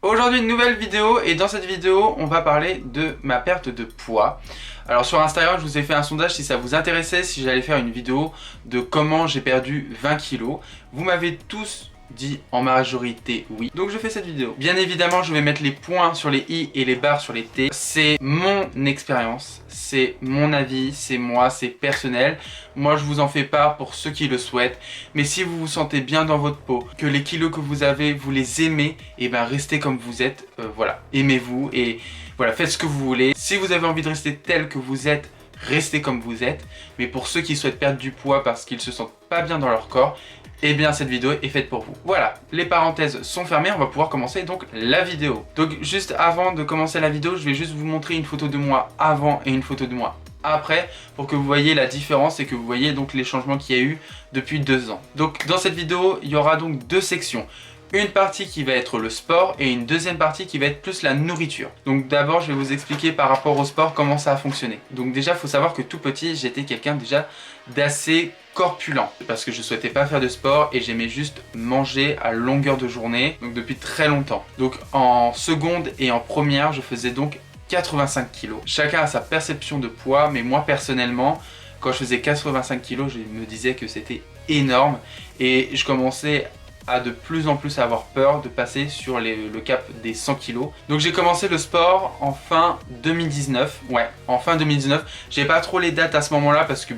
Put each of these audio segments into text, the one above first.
Aujourd'hui une nouvelle vidéo et dans cette vidéo on va parler de ma perte de poids. Alors sur Instagram je vous ai fait un sondage si ça vous intéressait, si j'allais faire une vidéo de comment j'ai perdu 20 kilos. Vous m'avez tous dit en majorité oui, donc je fais cette vidéo. Bien évidemment je vais mettre les points sur les i et les barres sur les t. C'est mon expérience, c'est mon avis, c'est moi, c'est personnel. Moi je vous en fais part pour ceux qui le souhaitent. Mais si vous vous sentez bien dans votre peau, que les kilos que vous avez, vous les aimez, et ben restez comme vous êtes, voilà, aimez-vous et voilà, faites ce que vous voulez. Si vous avez envie de rester tel que vous êtes, restez comme vous êtes. Mais pour ceux qui souhaitent perdre du poids parce qu'ils se sentent pas bien dans leur corps, eh bien cette vidéo est faite pour vous. Voilà, les parenthèses sont fermées, on va pouvoir commencer donc la vidéo. Donc juste avant de commencer la vidéo, je vais juste vous montrer une photo de moi avant et une photo de moi après pour que vous voyez la différence et que vous voyez donc les changements qu'il y a eu depuis 2 ans. Donc dans cette vidéo, il y aura donc 2 sections. Une partie qui va être le sport et une deuxième partie qui va être plus la nourriture. Donc d'abord je vais vous expliquer par rapport au sport comment ça a fonctionné. Donc déjà il faut savoir que tout petit j'étais quelqu'un déjà d'assez corpulent parce que je souhaitais pas faire de sport et j'aimais juste manger à longueur de journée, donc depuis très longtemps. Donc en seconde et en première je faisais donc 85 kg. Chacun a sa perception de poids, mais moi personnellement quand je faisais 85 kg je me disais que c'était énorme et je commençais à de plus en plus avoir peur de passer sur le cap des 100 kg. Donc j'ai commencé le sport en fin 2019. Ouais, en fin 2019. J'ai pas trop les dates à ce moment-là parce que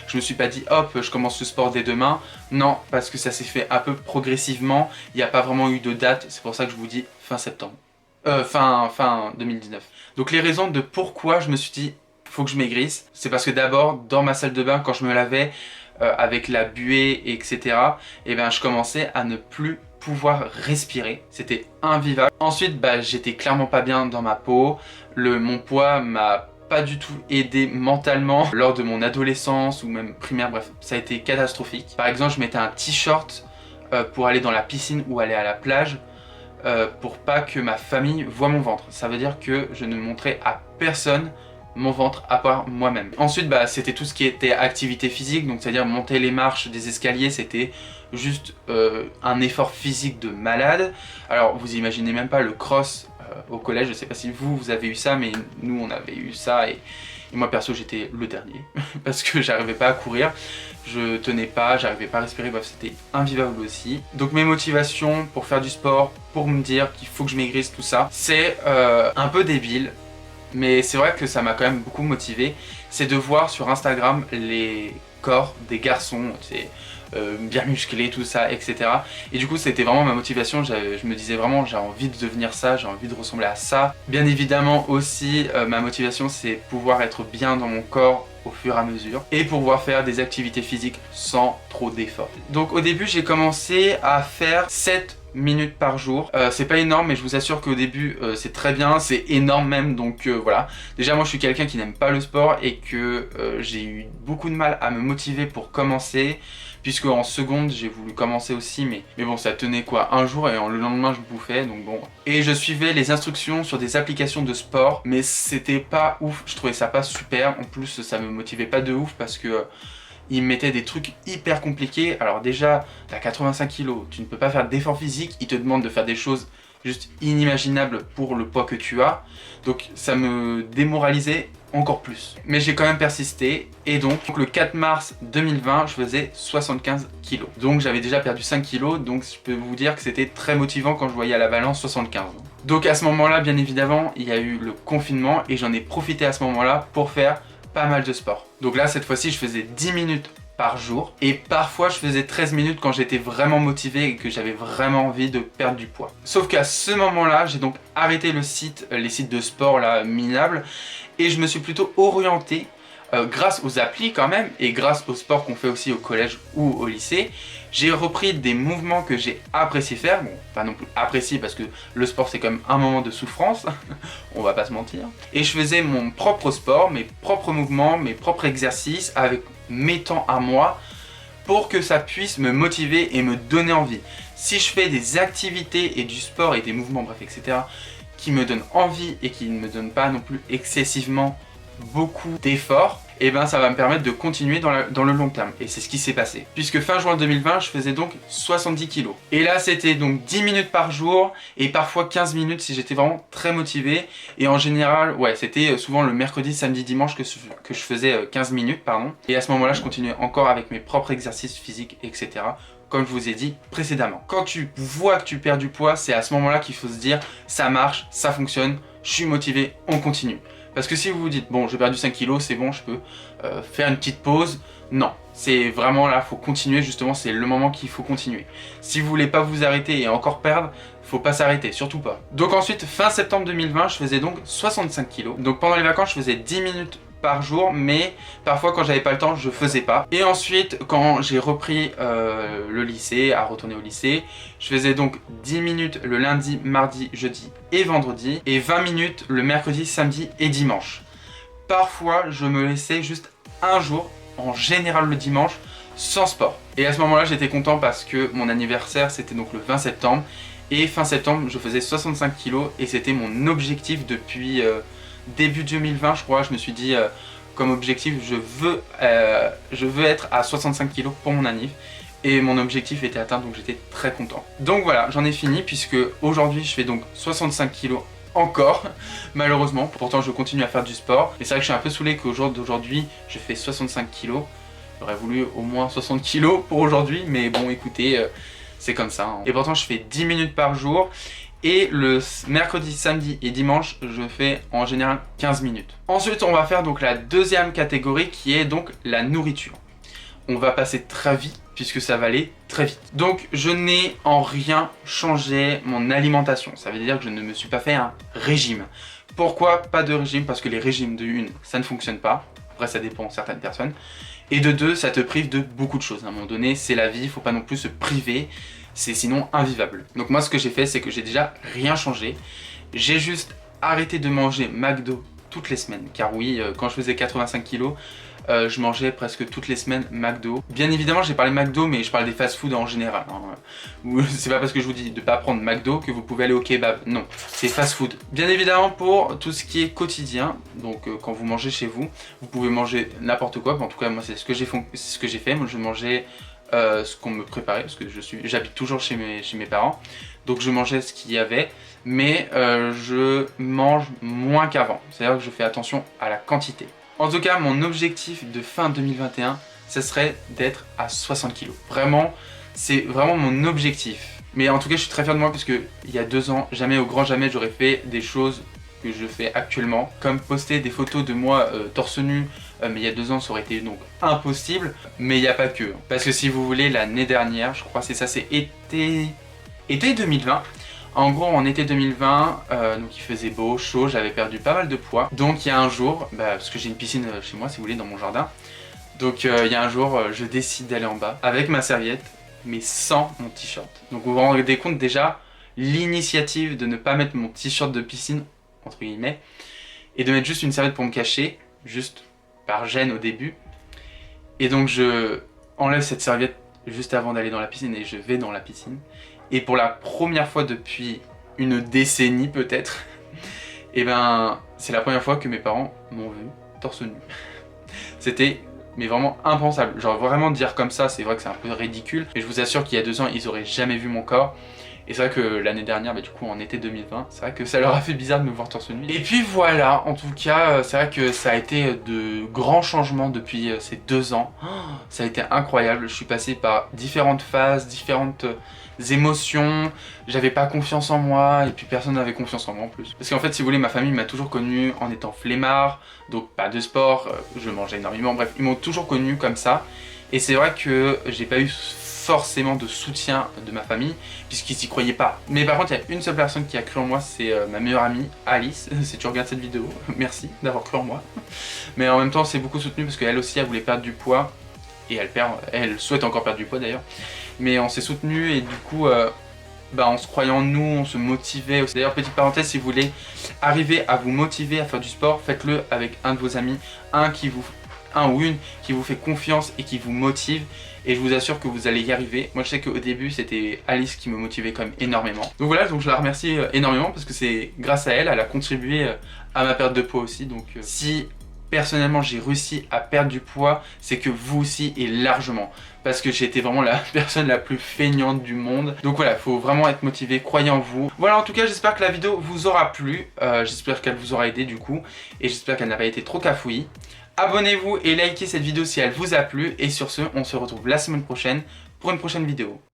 je me suis pas dit hop, je commence le sport dès demain. Non, parce que ça s'est fait un peu progressivement. Il n'y a pas vraiment eu de date. C'est pour ça que je vous dis fin septembre. Fin 2019. Donc les raisons de pourquoi je me suis dit faut que je maigrisse, c'est parce que d'abord dans ma salle de bain quand je me lavais avec la buée etc, et ben je commençais à ne plus pouvoir respirer, c'était invivable. Ensuite j'étais clairement pas bien dans ma peau, mon poids m'a pas du tout aidé mentalement lors de mon adolescence ou même primaire, bref ça a été catastrophique. Par exemple je mettais un t-shirt pour aller dans la piscine ou aller à la plage pour pas que ma famille voie mon ventre. Ça veut dire que je ne montrais à personne mon ventre à part moi-même. Ensuite c'était tout ce qui était activité physique, donc c'est à dire monter les marches des escaliers, c'était juste un effort physique de malade. Alors vous imaginez même pas le cross au collège, je sais pas si vous avez eu ça, mais nous on avait eu ça et moi perso j'étais le dernier parce que j'arrivais pas à courir, je tenais pas, j'arrivais pas à respirer, bref c'était invivable aussi. Donc mes motivations pour faire du sport, pour me dire qu'il faut que je maigrisse, tout ça, c'est un peu débile. Mais c'est vrai que ça m'a quand même beaucoup motivé, c'est de voir sur Instagram les corps des garçons, bien musclés, tout ça, etc. Et du coup c'était vraiment ma motivation, je me disais vraiment j'ai envie de devenir ça, j'ai envie de ressembler à ça. Bien évidemment aussi ma motivation c'est pouvoir être bien dans mon corps au fur et à mesure et pouvoir faire des activités physiques sans trop d'efforts. Donc au début j'ai commencé à faire 7 minutes par jour. C'est pas énorme mais je vous assure qu'au début c'est très bien, c'est énorme même, donc voilà. Déjà moi je suis quelqu'un qui n'aime pas le sport et que j'ai eu beaucoup de mal à me motiver pour commencer, puisque en seconde j'ai voulu commencer aussi mais bon ça tenait quoi un jour et le lendemain je bouffais, donc bon. Et je suivais les instructions sur des applications de sport mais c'était pas ouf, je trouvais ça pas super, en plus ça me motivait pas de ouf parce que ils mettaient des trucs hyper compliqués. Alors déjà, t'as 85 kg, tu ne peux pas faire d'efforts physiques, ils te demandent de faire des choses juste inimaginables pour le poids que tu as. Donc ça me démoralisait encore plus. Mais j'ai quand même persisté et donc le 4 mars 2020, je faisais 75 kg. Donc j'avais déjà perdu 5 kg, donc je peux vous dire que c'était très motivant quand je voyais à la balance 75. Donc à ce moment-là, bien évidemment, il y a eu le confinement et j'en ai profité à ce moment-là pour faire pas mal de sport. Donc là cette fois-ci je faisais 10 minutes par jour et parfois je faisais 13 minutes quand j'étais vraiment motivé et que j'avais vraiment envie de perdre du poids. Sauf qu'à ce moment-là j'ai donc arrêté les sites de sport là minables et je me suis plutôt orienté grâce aux applis quand même et grâce au sport qu'on fait aussi au collège ou au lycée. J'ai repris des mouvements que j'ai apprécié faire, bon pas non plus apprécié parce que le sport c'est quand même un moment de souffrance, on va pas se mentir. Et je faisais mon propre sport, mes propres mouvements, mes propres exercices avec mes temps à moi pour que ça puisse me motiver et me donner envie. Si je fais des activités et du sport et des mouvements bref etc qui me donnent envie et qui ne me donnent pas non plus excessivement beaucoup d'efforts, et ben ça va me permettre de continuer dans le long terme. Et c'est ce qui s'est passé. Puisque fin juin 2020, je faisais donc 70 kilos. Et là, c'était donc 10 minutes par jour et parfois 15 minutes si j'étais vraiment très motivé. Et en général, ouais, c'était souvent le mercredi, samedi, dimanche que je faisais 15 minutes, pardon. Et à ce moment-là, je continuais encore avec mes propres exercices physiques, etc. Comme je vous ai dit précédemment. Quand tu vois que tu perds du poids, c'est à ce moment-là qu'il faut se dire ça marche, ça fonctionne, je suis motivé, on continue. Parce que si vous vous dites bon, j'ai perdu 5 kilos, c'est bon, je peux faire une petite pause, non. C'est vraiment là, il faut continuer, justement, c'est le moment qu'il faut continuer. Si vous voulez pas vous arrêter et encore perdre, faut pas s'arrêter, surtout pas. Donc ensuite, fin septembre 2020, je faisais donc 65 kilos. Donc pendant les vacances, je faisais 10 minutes par jour, mais parfois quand j'avais pas le temps, je faisais pas. Et ensuite, quand j'ai repris le lycée, à retourner au lycée, je faisais donc 10 minutes le lundi, mardi, jeudi et vendredi, et 20 minutes le mercredi, samedi et dimanche. Parfois, je me laissais juste un jour, en général le dimanche, sans sport. Et à ce moment-là, j'étais content parce que mon anniversaire, c'était donc le 20 septembre, et fin septembre, je faisais 65 kilos, et c'était mon objectif depuis début 2020, je crois. Je me suis dit comme objectif, je veux être à 65 kilos pour mon annif. Et mon objectif était atteint, donc j'étais très content. Donc voilà, j'en ai fini puisque aujourd'hui je fais donc 65 kilos encore, malheureusement. Pourtant je continue à faire du sport. Et c'est vrai que je suis un peu saoulé qu'au jour d'aujourd'hui je fais 65 kilos. J'aurais voulu au moins 60 kilos pour aujourd'hui, mais bon écoutez, c'est comme ça. Hein. Et pourtant je fais 10 minutes par jour. Et le mercredi, samedi et dimanche, je fais en général 15 minutes. Ensuite, on va faire donc la deuxième catégorie qui est donc la nourriture. On va passer très vite puisque ça va aller très vite. Donc, je n'ai en rien changé mon alimentation. Ça veut dire que je ne me suis pas fait un régime. Pourquoi pas de régime? Parce que les régimes de une, ça ne fonctionne pas. Après, ça dépend de certaines personnes. Et de deux, ça te prive de beaucoup de choses. À un moment donné, c'est la vie, il ne faut pas non plus se priver. C'est sinon invivable. Donc moi ce que j'ai fait, c'est que j'ai déjà rien changé. J'ai juste arrêté de manger McDo toutes les semaines. Car oui, quand je faisais 85 kilos, je mangeais presque toutes les semaines McDo. Bien évidemment, j'ai parlé McDo, mais je parle des fast-food en général. Hein. C'est pas parce que je vous dis de ne pas prendre McDo que vous pouvez aller au kebab. Non, c'est fast-food. Bien évidemment, pour tout ce qui est quotidien, donc quand vous mangez chez vous, vous pouvez manger n'importe quoi. En tout cas, moi, c'est ce que j'ai fait. Moi, je mangeais ce qu'on me préparait, parce que j'habite toujours chez mes parents, donc je mangeais ce qu'il y avait, mais je mange moins qu'avant, c'est-à-dire que je fais attention à la quantité. En tout cas, mon objectif de fin 2021, ce serait d'être à 60 kg. Vraiment, c'est vraiment mon objectif. Mais en tout cas, je suis très fier de moi parce que il y a 2 ans, jamais au grand jamais, j'aurais fait des choses que je fais actuellement, comme poster des photos de moi torse nu, mais il y a 2 ans ça aurait été donc impossible, mais il n'y a pas que. Parce que si vous voulez, l'année dernière, je crois c'est ça, c'est été 2020. En gros, en été 2020, donc il faisait beau, chaud, j'avais perdu pas mal de poids. Donc il y a un jour, parce que j'ai une piscine chez moi si vous voulez, dans mon jardin. Donc il y a un jour, je décide d'aller en bas avec ma serviette, mais sans mon t-shirt. Donc vous vous rendez compte déjà l'initiative de ne pas mettre mon t-shirt de piscine, entre guillemets, et de mettre juste une serviette pour me cacher, juste par gêne au début. Et donc je enlève cette serviette juste avant d'aller dans la piscine et je vais dans la piscine. Et pour la première fois depuis une décennie peut-être, et ben c'est la première fois que mes parents m'ont vu torse nu. C'était mais vraiment impensable. Genre vraiment dire comme ça, c'est vrai que c'est un peu ridicule. Mais je vous assure qu'il y a 2 ans, ils auraient jamais vu mon corps. Et c'est vrai que l'année dernière, du coup en été 2020, c'est vrai que ça leur a fait bizarre de me voir torse nu. Et puis voilà, en tout cas, c'est vrai que ça a été de grands changements depuis ces 2 ans. Ça a été incroyable, je suis passé par différentes phases, différentes émotions. J'avais pas confiance en moi et puis personne n'avait confiance en moi en plus. Parce qu'en fait, si vous voulez, ma famille m'a toujours connu en étant flemmard, donc pas de sport, je mangeais énormément, bref, ils m'ont toujours connu comme ça. Et c'est vrai que j'ai pas eu forcément de soutien de ma famille puisqu'ils s'y croyaient pas. Mais par contre, il y a une seule personne qui a cru en moi, c'est ma meilleure amie Alice. Si tu regardes cette vidéo, merci d'avoir cru en moi. Mais en même temps, c'est beaucoup soutenu parce qu'elle aussi, elle voulait perdre du poids et elle souhaite encore perdre du poids d'ailleurs. Mais on s'est soutenu et du coup, en se croyant en nous, on se motivait. D'ailleurs, petite parenthèse, si vous voulez arriver à vous motiver à faire du sport, faites-le avec un de vos amis, un ou une qui vous fait confiance et qui vous motive. Et je vous assure que vous allez y arriver. Moi je sais qu'au début c'était Alice qui me motivait quand même énormément. Donc voilà, donc je la remercie énormément parce que c'est grâce à elle, elle a contribué à ma perte de poids aussi. Donc si personnellement j'ai réussi à perdre du poids, c'est que vous aussi et largement. Parce que j'ai été vraiment la personne la plus feignante du monde. Donc voilà, il faut vraiment être motivé, croyez en vous. Voilà, en tout cas j'espère que la vidéo vous aura plu. J'espère qu'elle vous aura aidé du coup. Et j'espère qu'elle n'a pas été trop cafouillie. Abonnez-vous et likez cette vidéo si elle vous a plu. Et sur ce, on se retrouve la semaine prochaine pour une prochaine vidéo.